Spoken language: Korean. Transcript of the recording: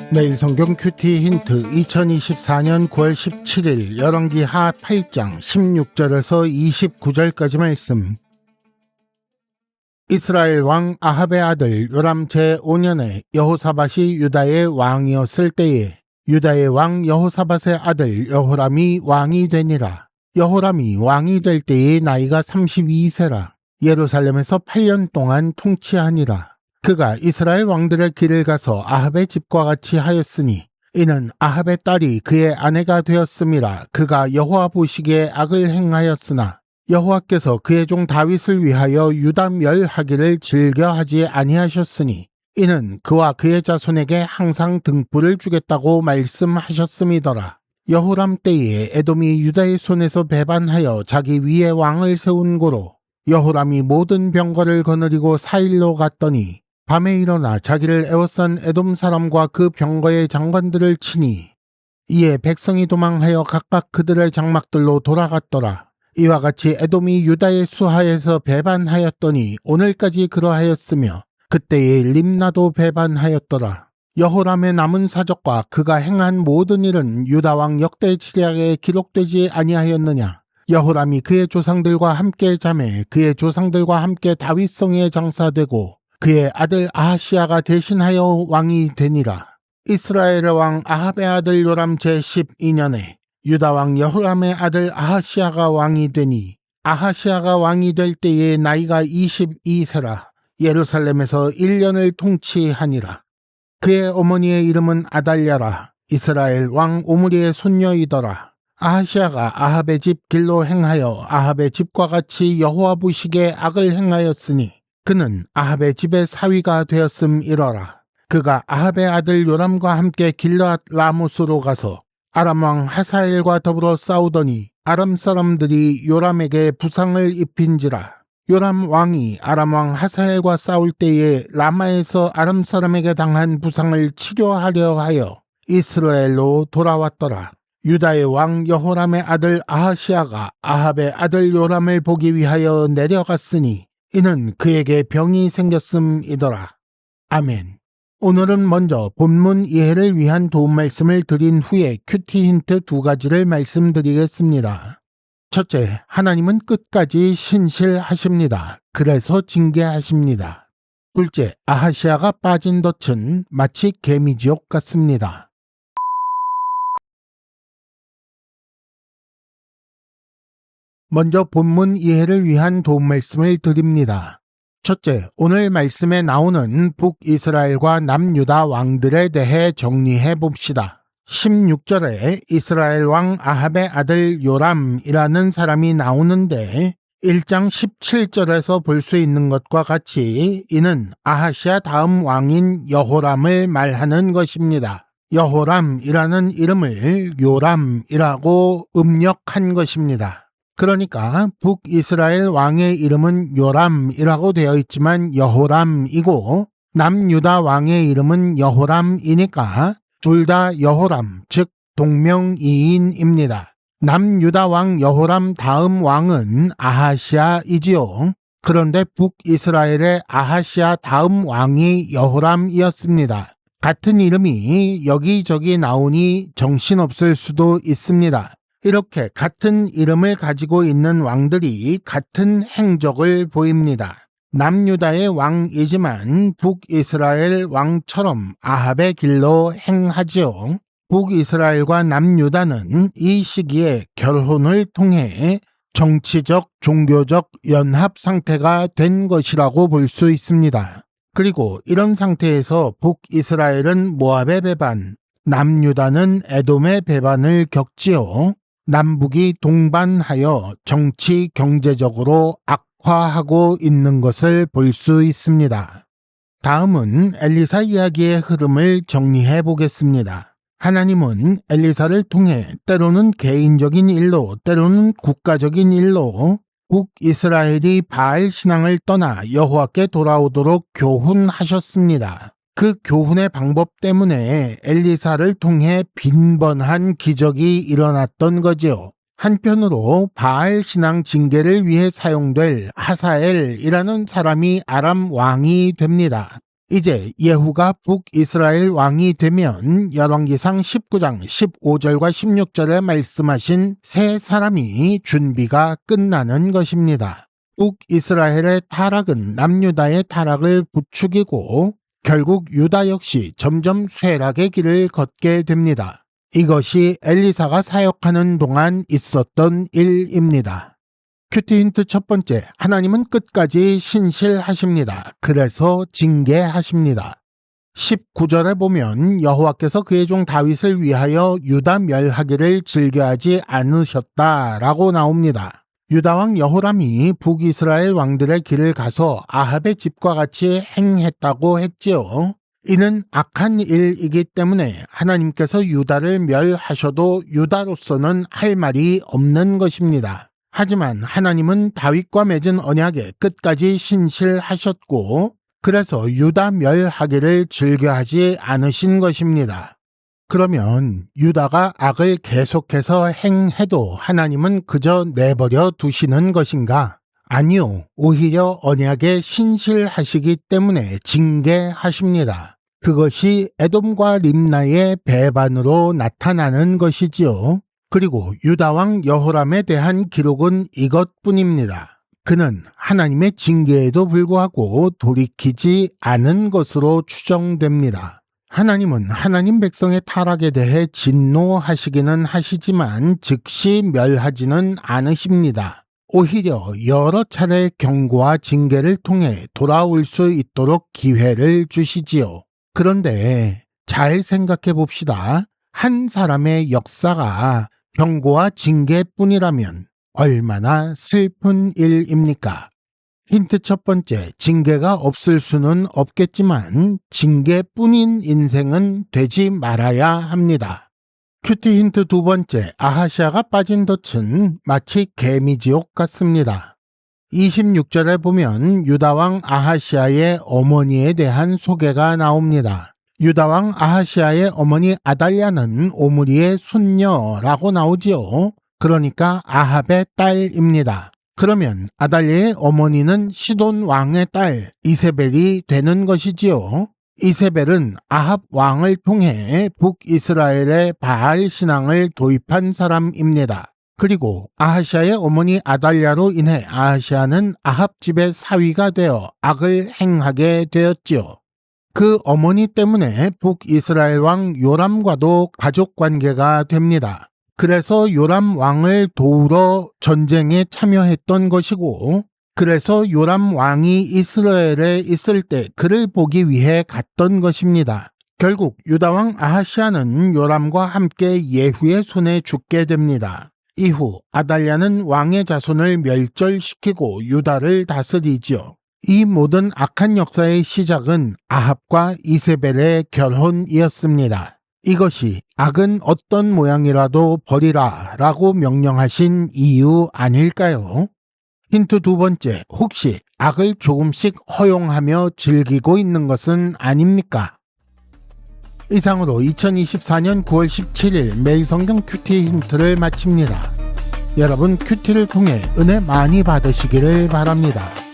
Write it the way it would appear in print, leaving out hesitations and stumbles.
매일 성경 큐티 힌트 2024년 9월 17일 열왕기하 8장 16절에서 29절까지 말씀. 이스라엘 왕 아합의 아들 요람 제5년에 여호사밧이 유다의 왕이었을 때에 유다의 왕 여호사밧의 아들 여호람이 왕이 되니라. 여호람이 왕이 될 때에 나이가 32세라. 예루살렘에서 8년 동안 통치하니라. 그가 이스라엘 왕들의 길을 가서 아합의 집과 같이 하였으니 이는 아합의 딸이 그의 아내가 되었음이라. 그가 여호와 보시기에 악을 행하였으나 여호와께서 그의 종 다윗을 위하여 유다 멸하기를 즐겨하지 아니하셨으니 이는 그와 그의 자손에게 항상 등불을 주겠다고 말씀하셨음이더라. 여호람 때에 에돔이 유다의 손에서 배반하여 자기 위에 왕을 세운 고로 여호람이 모든 병거를 거느리고 사일로 갔더니 밤에 일어나 자기를 에워싼 에돔 사람과 그 병거의 장관들을 치니 이에 백성이 도망하여 각각 그들의 장막들로 돌아갔더라. 이와 같이 에돔이 유다의 수하에서 배반하였더니 오늘까지 그러하였으며 그때의 림나도 배반하였더라. 여호람의 남은 사적과 그가 행한 모든 일은 유다왕 역대지략에 기록되지 아니하였느냐. 여호람이 그의 조상들과 함께 자매 그의 조상들과 함께 다윗성에 장사되고 그의 아들 아하시아가 대신하여 왕이 되니라. 이스라엘의 왕 아합의 아들 요람 제12년에 유다 왕 여호람의 아들 아하시아가 왕이 되니 아하시아가 왕이 될 때에 나이가 22세라. 예루살렘에서 1년을 통치하니라. 그의 어머니의 이름은 아달랴라. 이스라엘 왕 오므리의 손녀이더라. 아하시아가 아합의 집 길로 행하여 아합의 집과 같이 여호와 보시기에 악을 행하였으니 그는 아합의 집의 사위가 되었음이러라. 그가 아합의 아들 요람과 함께 길르앗 라못으로 가서 아람 왕 하사엘과 더불어 싸우더니 아람 사람들이 요람에게 부상을 입힌지라. 요람 왕이 아람 왕 하사엘과 싸울 때에 라마에서 아람 사람에게 당한 부상을 치료하려 하여 이스라엘로 돌아왔더라. 유다의 왕 여호람의 아들 아하시아가 아합의 아들 요람을 보기 위하여 내려갔으니 이는 그에게 병이 생겼음이더라. 아멘. 오늘은 먼저 본문 이해를 위한 도움 말씀을 드린 후에 큐티 힌트 2가지를 말씀드리겠습니다. 첫째, 하나님은 끝까지 신실하십니다. 그래서 징계하십니다. 둘째, 아하시아가 빠진 덫은 마치 개미지옥 같습니다. 먼저 본문 이해를 위한 도움 말씀을 드립니다. 첫째, 오늘 말씀에 나오는 북이스라엘과 남유다 왕들에 대해 정리해 봅시다. 16절에 이스라엘 왕 아합의 아들 요람이라는 사람이 나오는데 1장 17절에서 볼 수 있는 것과 같이 이는 아하시아 다음 왕인 여호람을 말하는 것입니다. 여호람이라는 이름을 요람이라고 음력한 것입니다. 그러니까 북이스라엘 왕의 이름은 요람이라고 되어 있지만 여호람이고 남유다 왕의 이름은 여호람이니까 둘 다 여호람, 즉 동명이인입니다. 남유다 왕 여호람 다음 왕은 아하시아이지요. 그런데 북이스라엘의 아하시아 다음 왕이 여호람이었습니다. 같은 이름이 여기저기 나오니 정신없을 수도 있습니다. 이렇게 같은 이름을 가지고 있는 왕들이 같은 행적을 보입니다. 남유다의 왕이지만 북이스라엘 왕처럼 아합의 길로 행하지요. 북이스라엘과 남유다는 이 시기에 결혼을 통해 정치적, 종교적 연합 상태가 된 것이라고 볼 수 있습니다. 그리고 이런 상태에서 북이스라엘은 모압의 배반, 남유다는 에돔의 배반을 겪지요. 남북이 동반하여 정치, 경제적으로 악화하고 있는 것을 볼 수 있습니다. 다음은 엘리사 이야기의 흐름을 정리해 보겠습니다. 하나님은 엘리사를 통해 때로는 개인적인 일로, 때로는 국가적인 일로 북이스라엘이 바알 신앙을 떠나 여호와께 돌아오도록 교훈하셨습니다. 그 교훈의 방법 때문에 엘리사를 통해 빈번한 기적이 일어났던 거지요. 한편으로 바알 신앙 징계를 위해 사용될 하사엘이라는 사람이 아람 왕이 됩니다. 이제 예후가 북이스라엘 왕이 되면 열왕기상 19장 15절과 16절에 말씀하신 세 사람이 준비가 끝나는 것입니다. 북이스라엘의 타락은 남유다의 타락을 부추기고 결국 유다 역시 점점 쇠락의 길을 걷게 됩니다. 이것이 엘리사가 사역하는 동안 있었던 일입니다. 큐티 힌트 첫 번째, 하나님은 끝까지 신실하십니다. 그래서 징계하십니다. 19절에 보면 여호와께서 그의 종 다윗을 위하여 유다 멸하기를 즐겨하지 않으셨다라고 나옵니다. 유다왕 여호람이 북이스라엘 왕들의 길을 가서 아합의 집과 같이 행했다고 했지요. 이는 악한 일이기 때문에 하나님께서 유다를 멸하셔도 유다로서는 할 말이 없는 것입니다. 하지만 하나님은 다윗과 맺은 언약에 끝까지 신실하셨고 그래서 유다 멸하기를 즐겨하지 않으신 것입니다. 그러면 유다가 악을 계속해서 행해도 하나님은 그저 내버려 두시는 것인가? 아니요. 오히려 언약에 신실하시기 때문에 징계하십니다. 그것이 에돔과 림나의 배반으로 나타나는 것이지요. 그리고 유다왕 여호람에 대한 기록은 이것뿐입니다. 그는 하나님의 징계에도 불구하고 돌이키지 않은 것으로 추정됩니다. 하나님은 하나님 백성의 타락에 대해 진노하시기는 하시지만 즉시 멸하지는 않으십니다. 오히려 여러 차례 경고와 징계를 통해 돌아올 수 있도록 기회를 주시지요. 그런데 잘 생각해 봅시다. 한 사람의 역사가 경고와 징계뿐이라면 얼마나 슬픈 일입니까? 힌트 첫 번째, 징계가 없을 수는 없겠지만 징계뿐인 인생은 되지 말아야 합니다. 큐티 힌트 두 번째, 아하시아가 빠진 덫은 마치 개미지옥 같습니다. 26절에 보면 유다왕 아하시아의 어머니에 대한 소개가 나옵니다. 유다왕 아하시아의 어머니 아달랴는 오므리의 손녀라고 나오지요. 그러니까 아합의 딸입니다. 그러면 아달랴의 어머니는 시돈 왕의 딸 이세벨이 되는 것이지요. 이세벨은 아합 왕을 통해 북이스라엘의 바알 신앙을 도입한 사람입니다. 그리고 아하시아의 어머니 아달랴로 인해 아하시아는 아합 집의 사위가 되어 악을 행하게 되었지요. 그 어머니 때문에 북이스라엘 왕 요람과도 가족 관계가 됩니다. 그래서 요람 왕을 도우러 전쟁에 참여했던 것이고, 그래서 요람 왕이 이스라엘에 있을 때 그를 보기 위해 갔던 것입니다. 결국 유다 왕 아하시아는 요람과 함께 예후의 손에 죽게 됩니다. 이후 아달랴는 왕의 자손을 멸절시키고 유다를 다스리지요. 이 모든 악한 역사의 시작은 아합과 이세벨의 결혼이었습니다. 이것이 악은 어떤 모양이라도 버리라 라고 명령하신 이유 아닐까요? 힌트 두 번째, 혹시 악을 조금씩 허용하며 즐기고 있는 것은 아닙니까? 이상으로 2024년 9월 17일 매일 성경 큐티 힌트를 마칩니다. 여러분 큐티를 통해 은혜 많이 받으시기를 바랍니다.